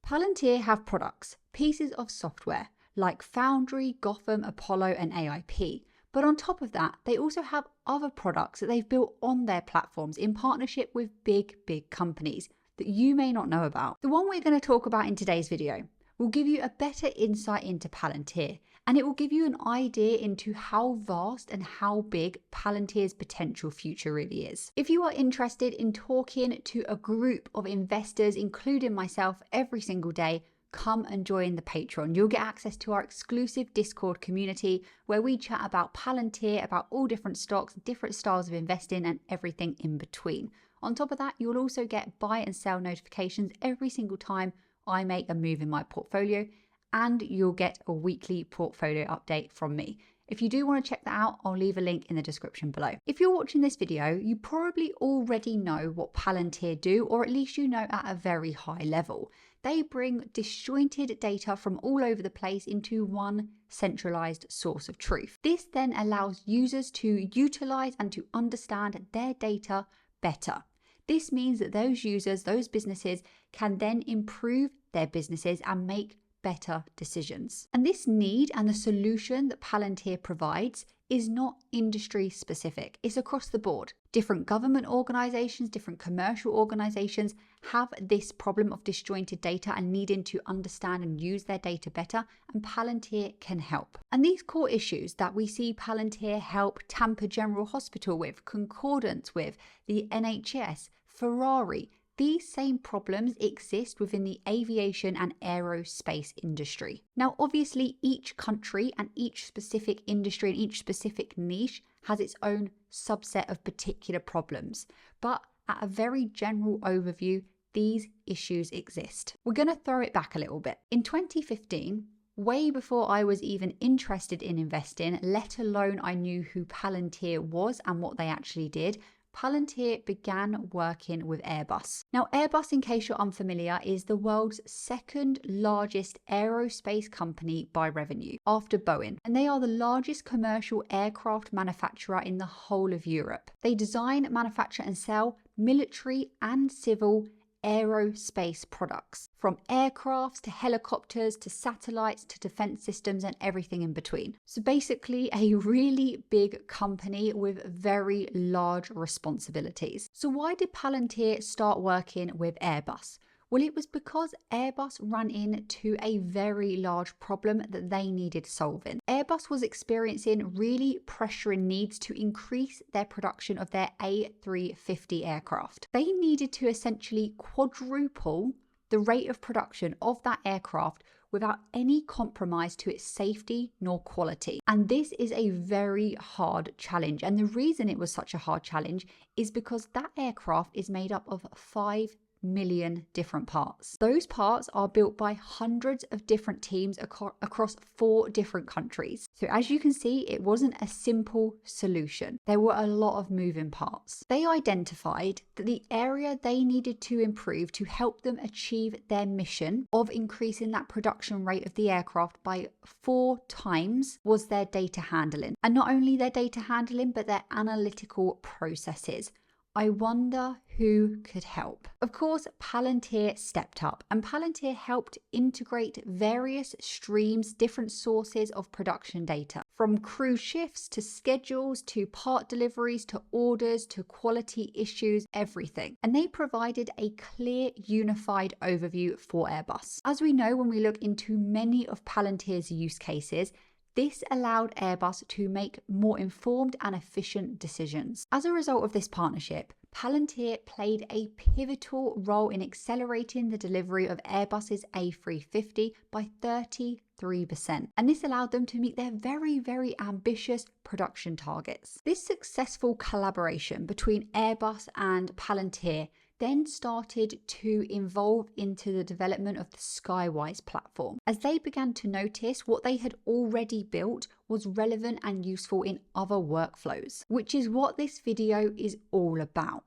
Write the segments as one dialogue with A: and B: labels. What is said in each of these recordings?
A: Palantir have products, pieces of software, like Foundry, Gotham, Apollo, and AIP. But on top of that, they also have other products that they've built on their platforms in partnership with big companies that you may not know about. The one we're going to talk about in today's video will give you a better insight into Palantir, and it will give you an idea into how vast and how big Palantir's potential future really is. If you are interested in talking to a group of investors, including myself, every single day, come and join the Patreon. You'll get access to our exclusive Discord community where we chat about Palantir, about all different stocks, different styles of investing, and everything in between. On top of that, you'll also get buy and sell notifications every single time I make a move in my portfolio, and you'll get a weekly portfolio update from me. If you do want to check that out, I'll leave a link in the description below. If you're watching this video, you probably already know what Palantir do, or at least you know at a very high level. They bring disjointed data from all over the place into one centralized source of truth. This then allows users to utilize and to understand their data better. This means that those users, those businesses, can then improve their businesses and make better decisions. And this need and the solution that Palantir provides is not industry specific. It's across the board. Different government organizations, different commercial organizations have this problem of disjointed data and needing to understand and use their data better, and Palantir can help. And these core issues that we see Palantir help Tampa General Hospital with, Concordance with, the NHS, Ferrari, these same problems exist within the aviation and aerospace industry. Now, obviously, each country and each specific industry and each specific niche has its own subset of particular problems. But at a very general overview, these issues exist. We're going to throw it back a little bit. In 2015, way before I was even interested in investing, let alone I knew who Palantir was and what they actually did, Palantir began working with Airbus. Now, Airbus, in case you're unfamiliar, is the world's second largest aerospace company by revenue after Boeing, and they are the largest commercial aircraft manufacturer in the whole of Europe. They design, manufacture, and sell military and civil aerospace products, from aircrafts to helicopters to satellites to defense systems and everything in between. So basically a really big company with very large responsibilities. So why did Palantir start working with Airbus? Well, it was because Airbus ran into a very large problem that they needed solving. Airbus was experiencing really pressuring needs to increase their production of their A350 aircraft. They needed to essentially quadruple the rate of production of that aircraft without any compromise to its safety nor quality. And this is a very hard challenge. And the reason it was such a hard challenge is because that aircraft is made up of 5 million different parts. Those parts are built by hundreds of different teams across 4 different countries. So as you can see, it wasn't a simple solution. There were a lot of moving parts. They identified that the area they needed to improve to help them achieve their mission of increasing that production rate of the aircraft by 4 times was their data handling. And not only their data handling, but their analytical processes. I wonder who could help. Of course, Palantir stepped up, and Palantir helped integrate various streams, different sources of production data, from crew shifts to schedules to part deliveries to orders to quality issues, everything. And they provided a clear, unified overview for Airbus. As we know, when we look into many of Palantir's use cases, this allowed Airbus to make more informed and efficient decisions. As a result of this partnership, Palantir played a pivotal role in accelerating the delivery of Airbus's A350 by 33%. And this allowed them to meet their very ambitious production targets. This successful collaboration between Airbus and Palantir then started to evolve into the development of the Skywise platform, as they began to notice what they had already built was relevant and useful in other workflows, which is what this video is all about.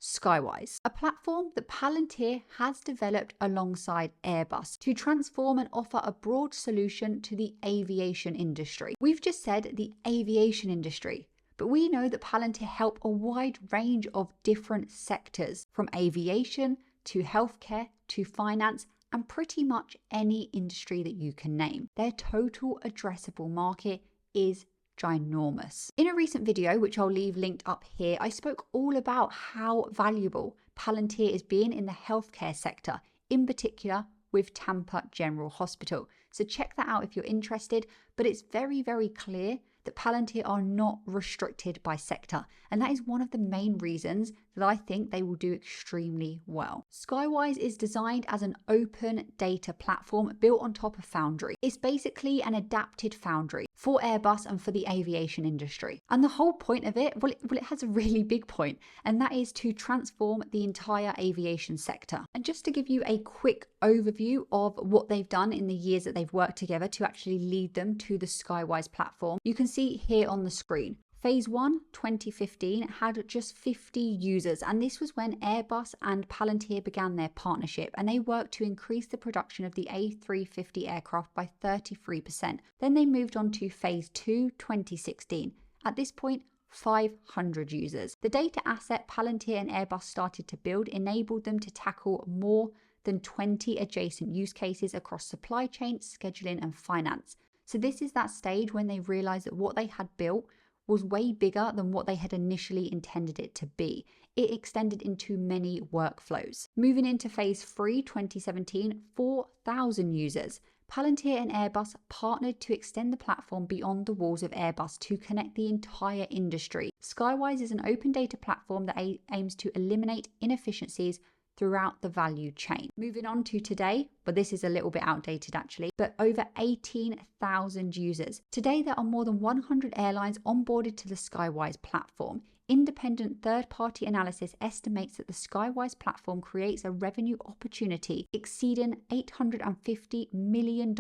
A: Skywise, a platform that Palantir has developed alongside Airbus to transform and offer a broad solution to the aviation industry. We've just said the aviation industry, but we know that Palantir help a wide range of different sectors, from aviation to healthcare to finance and pretty much any industry that you can name. Their total addressable market is ginormous. In a recent video, which I'll leave linked up here, I spoke all about how valuable Palantir is being in the healthcare sector, in particular with Tampa General Hospital. So check that out if you're interested, but it's very, very clear that Palantir are not restricted by sector, and that is one of the main reasons that I think they will do extremely well. Skywise is designed as an open data platform built on top of Foundry. It's basically an adapted Foundry for Airbus and for the aviation industry. And the whole point of it, well, it has a really big point, and that is to transform the entire aviation sector. And just to give you a quick overview of what they've done in the years that they've worked together to actually lead them to the Skywise platform, you can see here on the screen. Phase 1, 2015, had just 50 users, and this was when Airbus and Palantir began their partnership, and they worked to increase the production of the A350 aircraft by 33%. Then they moved on to Phase 2, 2016. At this point, 500 users. The data asset Palantir and Airbus started to build enabled them to tackle more than 20 adjacent use cases across supply chain, scheduling, and finance. So this is that stage when they realized that what they had built was way bigger than what they had initially intended it to be. It extended into many workflows. Moving into Phase 3, 2017, 4,000 users. Palantir and Airbus partnered to extend the platform beyond the walls of Airbus to connect the entire industry. Skywise is an open data platform that aims to eliminate inefficiencies throughout the value chain. Moving on to today, but this is a little bit outdated actually, but over 18,000 users. Today there are more than 100 airlines onboarded to the Skywise platform. Independent third-party analysis estimates that the Skywise platform creates a revenue opportunity exceeding $850 million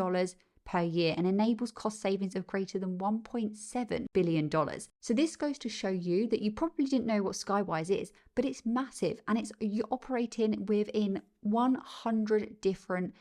A: per year and enables cost savings of greater than $1.7 billion. So this goes to show you that you probably didn't know what Skywise is, but it's massive, and you're operating within 100 different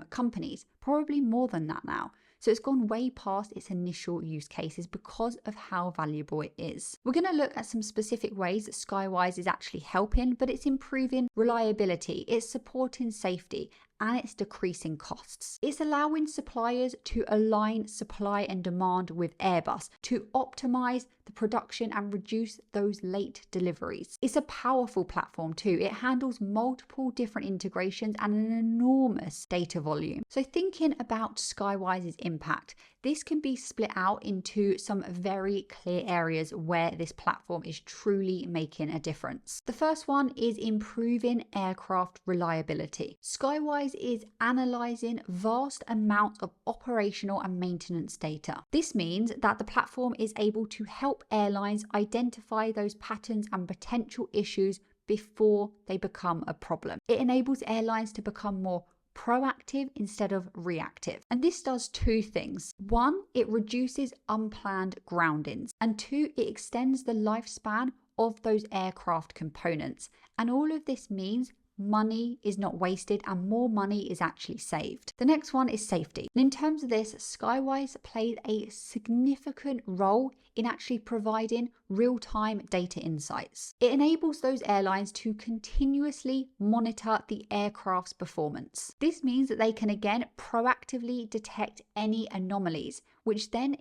A: companies, probably more than that now. So it's gone way past its initial use cases because of how valuable it is. We're going to look at some specific ways that Skywise is actually helping, but it's improving reliability, it's supporting safety, and it's decreasing costs. It's allowing suppliers to align supply and demand with Airbus to optimize the production and reduce those late deliveries. It's a powerful platform too. It handles multiple different integrations and an enormous data volume. So thinking about Skywise's impact, this can be split out into some very clear areas where this platform is truly making a difference. The first one is improving aircraft reliability. Skywise is analyzing vast amounts of operational and maintenance data. This means that the platform is able to help airlines identify those patterns and potential issues before they become a problem. It enables airlines to become more proactive instead of reactive. And this does two things. One, it reduces unplanned groundings. And two, it extends the lifespan of those aircraft components. And all of this means money is not wasted and more money is actually saved. The next one is safety. And in terms of this, Skywise played a significant role in actually providing real-time data insights. It enables those airlines to continuously monitor the aircraft's performance. This means that they can again proactively detect any anomalies, which then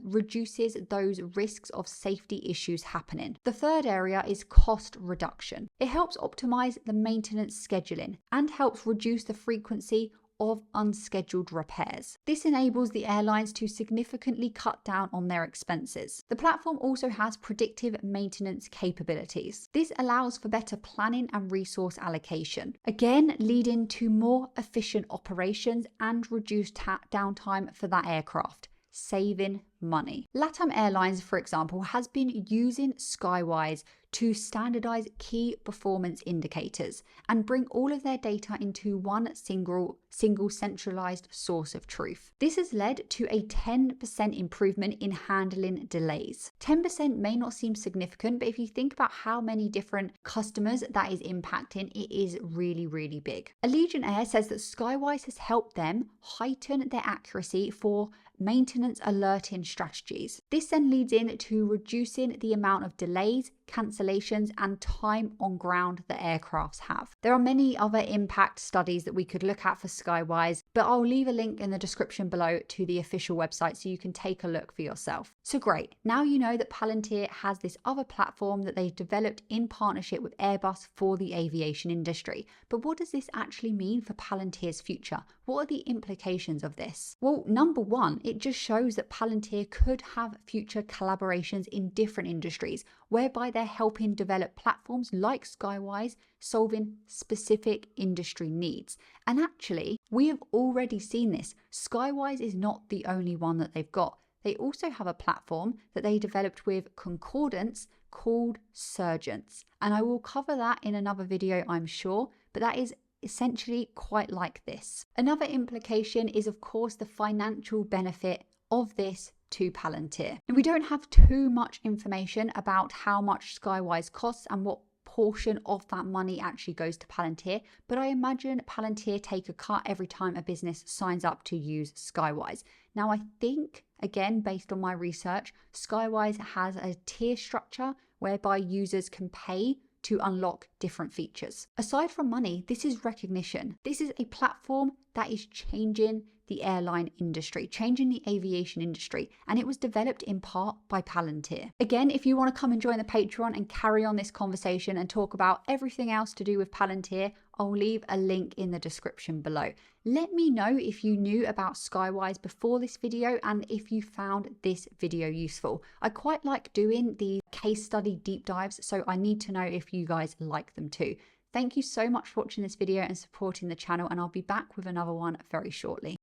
A: reduces those risks of safety issues happening. The third area is cost reduction. It helps optimize the maintenance scheduling and helps reduce the frequency of unscheduled repairs. This enables the airlines to significantly cut down on their expenses. The platform also has predictive maintenance capabilities. This allows for better planning and resource allocation, again leading to more efficient operations and reduced downtime for that aircraft, saving money. LATAM Airlines, for example, has been using Skywise to standardize key performance indicators and bring all of their data into one single centralized source of truth. This has led to a 10% improvement in handling delays. 10% may not seem significant, but if you think about how many different customers that is impacting, it is really, really big. Allegiant Air says that Skywise has helped them heighten their accuracy for maintenance alerting strategies. This then leads in to reducing the amount of delays, cancellations, and time on ground that aircrafts have. There are many other impact studies that we could look at for Skywise, but I'll leave a link in the description below to the official website so you can take a look for yourself. So great, now you know that Palantir has this other platform that they've developed in partnership with Airbus for the aviation industry. But what does this actually mean for Palantir's future? What are the implications of this? Well, number one, it just shows that Palantir could have future collaborations in different industries, whereby they're helping develop platforms like Skywise, solving specific industry needs. And actually, we have already seen this. Skywise is not the only one that they've got. They also have a platform that they developed with Concordance called Surgence. And I will cover that in another video, I'm sure, but that is essentially quite like this. Another implication is, of course, the financial benefit of this to Palantir. And we don't have too much information about how much Skywise costs and what portion of that money actually goes to Palantir, but I imagine Palantir take a cut every time a business signs up to use Skywise. Now, I think, again, based on my research, Skywise has a tier structure whereby users can pay to unlock different features. Aside from money, this is recognition. This is a platform that is changing the airline industry, changing the aviation industry, and it was developed in part by Palantir. Again, if you want to come and join the Patreon and carry on this conversation and talk about everything else to do with Palantir, I'll leave a link in the description below. Let me know if you knew about Skywise before this video and if you found this video useful. I quite like doing the case study deep dives, so I need to know if you guys like them too. Thank you so much for watching this video and supporting the channel, and I'll be back with another one very shortly.